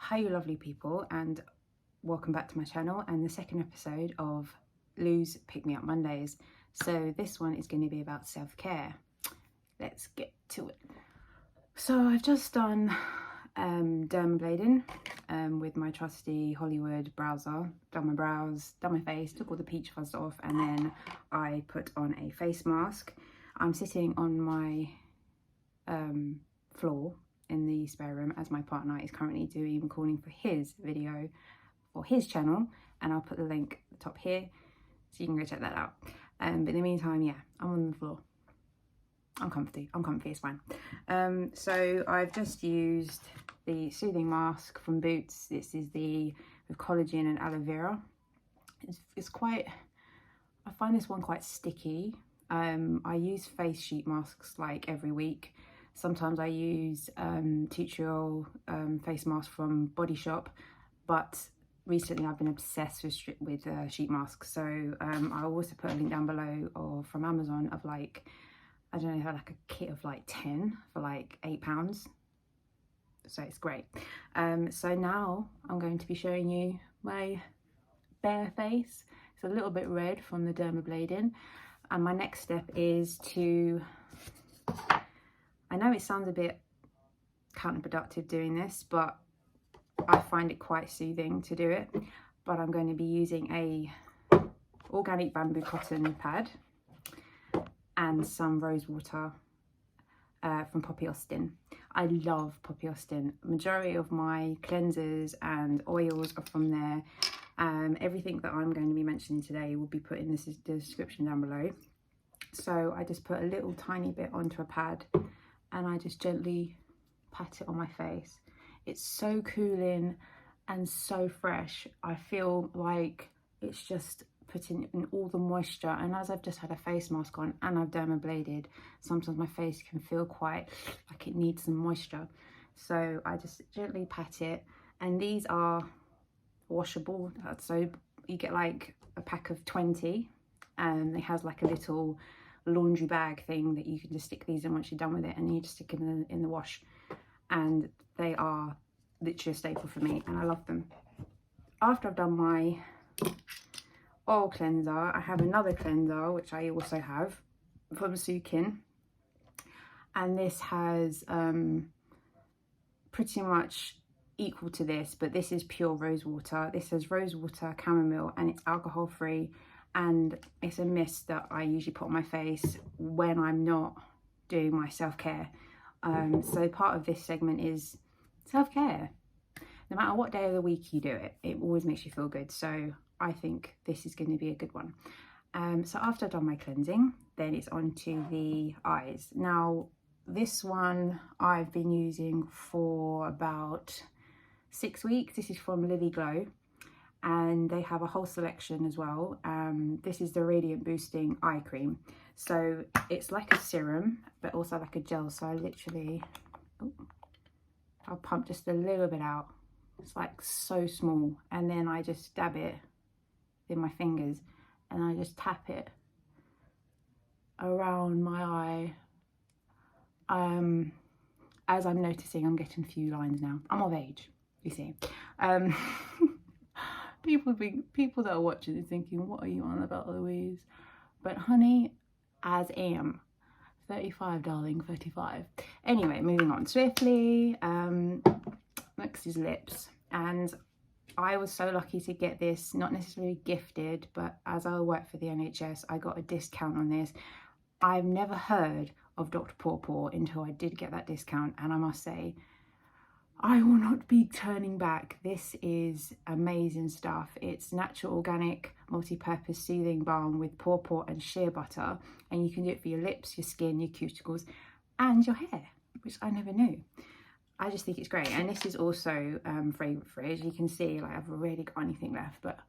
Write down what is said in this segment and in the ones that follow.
Hi you lovely people, and welcome back to my channel and the second episode of Lou's Pick Me Up Mondays. So this one is going to be about self-care. Let's get to it. So I've just done dermablading with my trusty Hollywood browser. Done my brows, done my face, took all the peach fuzz off, and then I put on a face mask. I'm sitting on my floor in the spare room as my partner is currently doing recording for his video for his channel, and I'll put the link at the top here so you can go check that out. But in the meantime, yeah, I'm on the floor. I'm comfy, it's fine. So I've just used the soothing mask from Boots. This is the with collagen and aloe vera. It's quite, I find this one quite sticky. I use face sheet masks like every week. Sometimes I use tutorial face mask from Body Shop, but recently I've been obsessed with sheet masks. So I'll also put a link down below or from Amazon of like, I don't know, like a kit of like 10 for like £8. So it's great. So now I'm going to be showing you my bare face. It's a little bit red from the dermablading. And my next step is to, I know it sounds a bit counterproductive doing this, but I find it quite soothing to do it. But I'm going to be using a organic bamboo cotton pad and some rose water from Poppy Austin. I love Poppy Austin. Majority of my cleansers and oils are from there. Everything that I'm going to be mentioning today will be put in the description down below. So I just put a little tiny bit onto a pad and I just gently pat it on my face. It's so cooling and so fresh. I feel like it's just putting in all the moisture, and as I've just had a face mask on and I've dermabladed, sometimes my face can feel quite like it needs some moisture. So I just gently pat it, and these are washable, so you get like a pack of 20, and it has like a little laundry bag thing that you can just stick these in once you're done with it, and you just stick them in the wash, and they are literally a staple for me and I love them. After I've done my oil cleanser, I have another cleanser which I also have from Sukin, and this has pretty much equal to this, but this is pure rose water. This has rose water, chamomile, and it's alcohol free, and it's a mist that I usually put on my face when I'm not doing my self-care. So part of this segment is self-care. No matter what day of the week you do it, it always makes you feel good. So I think this is going to be a good one. So after I've done my cleansing, then it's on to the eyes. Now, this one I've been using for about 6 weeks. This is from Lily Glow, and they have a whole selection as well. This is the Radiant Boosting Eye Cream. So it's like a serum, but also like a gel. So I literally, I'll pump just a little bit out. It's like so small, and then I just dab it in my fingers and I just tap it around my eye. As I'm noticing, I'm getting a few lines now. I'm of age, you see. People that are watching are thinking, what are you on about, Louise? But honey, as am. 35, darling, 35. Anyway, moving on swiftly. Next is lips, and I was so lucky to get this, not necessarily gifted, but as I work for the NHS, I got a discount on this. I've never heard of Dr. Paw Paw until I did get that discount, and I must say, I will not be turning back. This is amazing stuff. It's natural, organic, multi-purpose soothing balm with paw paw and shea butter, and you can do it for your lips, your skin, your cuticles, and your hair, which I never knew. I just think it's great, and this is also fragrance free. As you can see, like I've already got anything left, but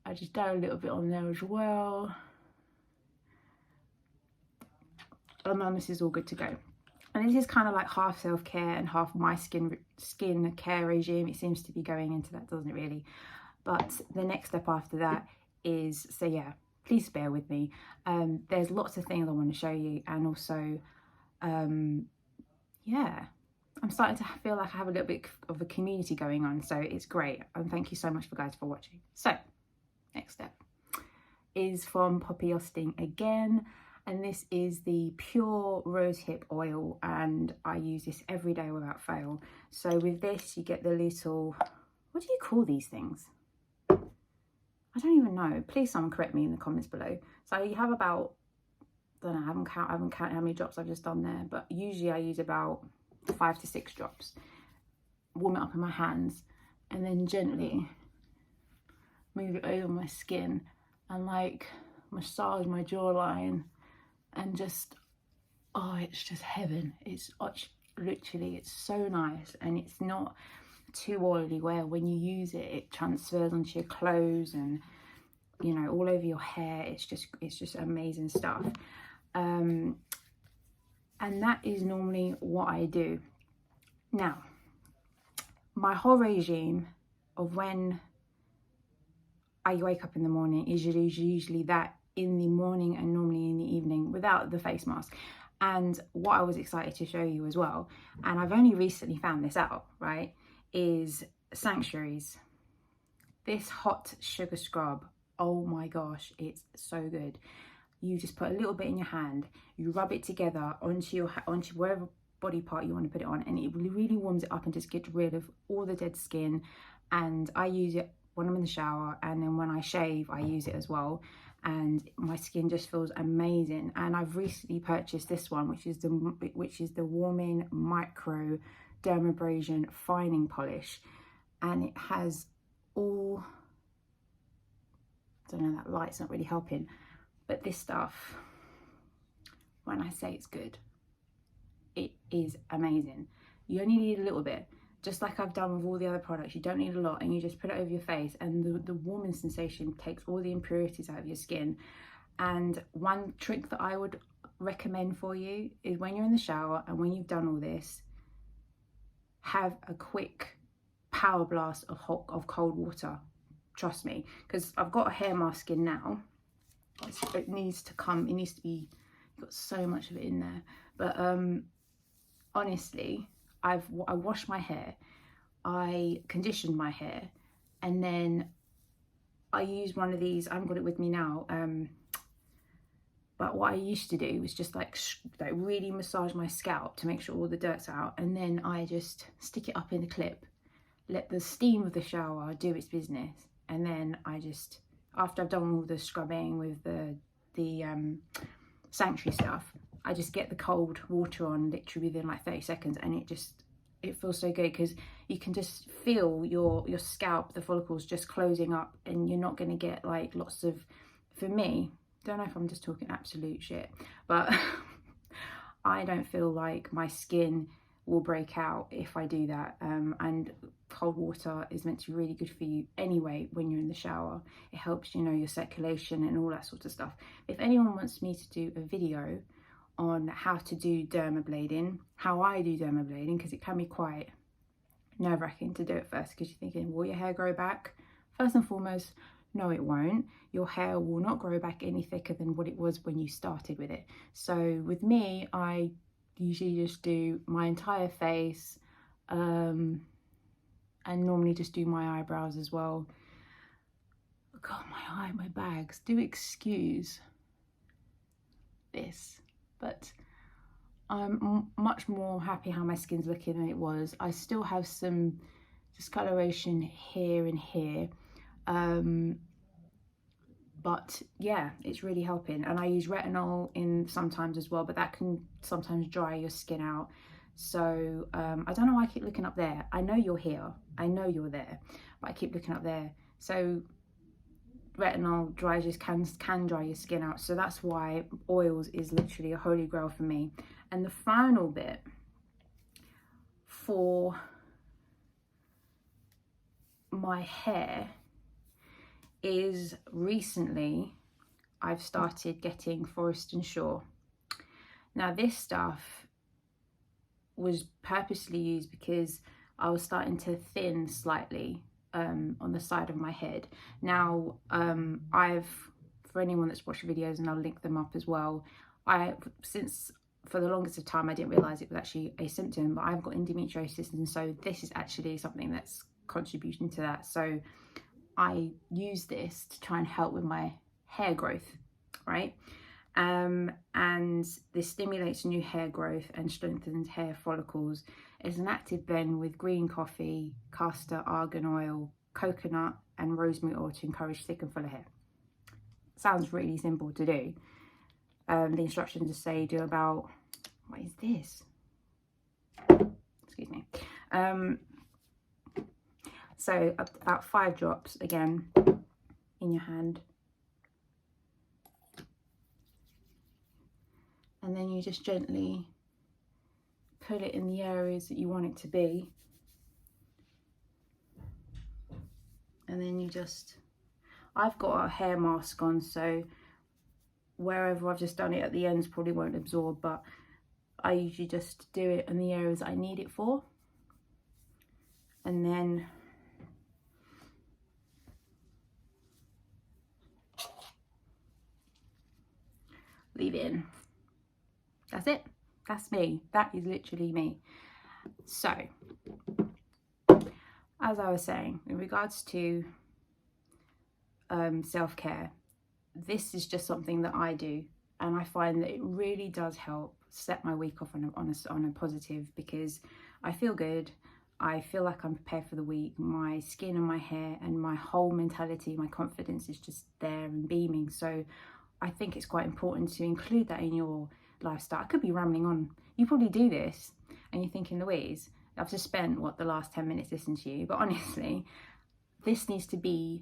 I just dab a little bit on there as well, and this is all good to go. And this is kind of like half self-care and half my skin care regime. It seems to be going into that, doesn't it really? But the next step after that is, so yeah, please bear with me. There's lots of things I want to show you, and also, yeah, I'm starting to feel like I have a little bit of a community going on, so it's great. And thank you so much guys for watching. So next step is from Poppy Austin again, and this is the pure rosehip oil, and I use this every day without fail. So with this you get the little, what do you call these things? I don't even know. Please someone correct me in the comments below. So you have about, I don't know, I haven't counted how many drops I've just done there, but usually I use about 5 to 6 drops. Warm it up in my hands and then gently move it over my skin and like massage my jawline, and just, oh, it's just heaven. It's literally, it's so nice, and it's not too oily where when you use it, it transfers onto your clothes and, you know, all over your hair. It's just amazing stuff. And that is normally what I do. Now, my whole regime of when I wake up in the morning is usually that in the morning and normally in the evening without the face mask. And what I was excited to show you as well, and I've only recently found this out, right, is Sanctuary's. This hot sugar scrub, oh my gosh, it's so good. You just put a little bit in your hand, you rub it together onto wherever body part you want to put it on, and it really warms it up and just gets rid of all the dead skin. And I use it when I'm in the shower, and then when I shave I use it as well, and my skin just feels amazing. And I've recently purchased this one, which is the Warming Micro Dermabrasion Fining Polish, and it has all, I don't know, that light's not really helping, but this stuff, when I say it's good, it is amazing. You only need a little bit, just like I've done with all the other products. You don't need a lot, and you just put it over your face, and the warming sensation takes all the impurities out of your skin. And one trick that I would recommend for you is when you're in the shower and when you've done all this, have a quick power blast of cold water. Trust me, because I've got a hair mask in now. It needs to come, it needs to be, you've got so much of it in there. But honestly, I washed my hair, I conditioned my hair, and then I used one of these. I haven't got it with me now, but what I used to do was just like really massage my scalp to make sure all the dirt's out, and then I just stick it up in the clip, let the steam of the shower do its business, and then I just, after I've done all the scrubbing with the Sanctuary stuff, I just get the cold water on literally within like 30 seconds, and it feels so good, because you can just feel your scalp, the follicles just closing up, and you're not going to get like lots of, for me, don't know if I'm just talking absolute shit, but I don't feel like my skin will break out if I do that. And cold water is meant to be really good for you anyway when you're in the shower. It helps, you know, your circulation and all that sort of stuff. If anyone wants me to do a video on how to do dermablading, how I do dermablading, because it can be quite nerve-wracking to do it first, because you're thinking, will your hair grow back? First and foremost, no, it won't. Your hair will not grow back any thicker than what it was when you started with it. So with me, I usually just do my entire face, and normally just do my eyebrows as well. God, my bags, do excuse this, but I'm much more happy how my skin's looking than it was. I still have some discoloration here and here, but yeah, it's really helping. And I use retinol in sometimes as well, but that can sometimes dry your skin out. So I don't know why I keep looking up there. I know you're here, I know you're there, but I keep looking up there. So retinol can dry your skin out, so that's why oils is literally a holy grail for me. And the final bit for my hair is, recently I've started getting Forest and Shore. Now this stuff was purposely used because I was starting to thin slightly on the side of my head. Now for anyone that's watched videos, and I'll link them up as well, for the longest of time I didn't realise it was actually a symptom, but I've got endometriosis, and so this is actually something that's contributing to that. So I use this to try and help with my hair growth, right? And this stimulates new hair growth and strengthens hair follicles. It's an active blend with green coffee, castor, argan oil, coconut and rosemary oil to encourage thick and fuller hair. Sounds really simple to do. The instructions just say do about, what is this? Excuse me. So about 5 drops again in your hand. And then you just gently put it in the areas that you want it to be. And then you just, I've got a hair mask on, so wherever I've just done it at the ends probably won't absorb, but I usually just do it in the areas I need it for. And then leave it in. That's it. That's me. That is literally me. So, as I was saying, in regards to self-care, this is just something that I do, and I find that it really does help set my week off on a positive, because I feel good. I feel like I'm prepared for the week. My skin and my hair and my whole mentality, my confidence is just there and beaming. So I think it's quite important to include that in your lifestyle. I could be rambling on. You probably do this and you're thinking, Louise, I've just spent the last 10 minutes listening to you, but honestly, this needs to be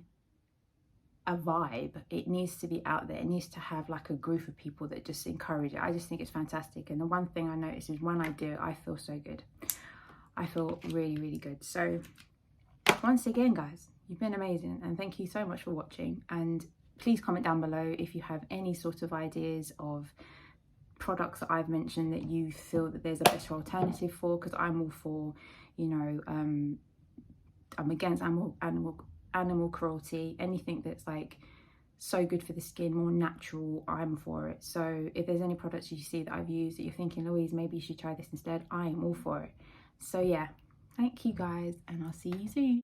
a vibe. It needs to be out there. It needs to have like a group of people that just encourage it. I just think it's fantastic. And the one thing I notice is when I do it, I feel so good. I feel really, really good. So once again, guys, you've been amazing, and thank you so much for watching. And please comment down below if you have any sort of ideas of products that I've mentioned that you feel that there's a better alternative for, because I'm all for, you know, I'm against animal cruelty. Anything that's like so good for the skin, more natural, I'm for it. So if there's any products you see that I've used that you're thinking, Louise, maybe you should try this instead, I am all for it. So yeah, thank you guys, and I'll see you soon.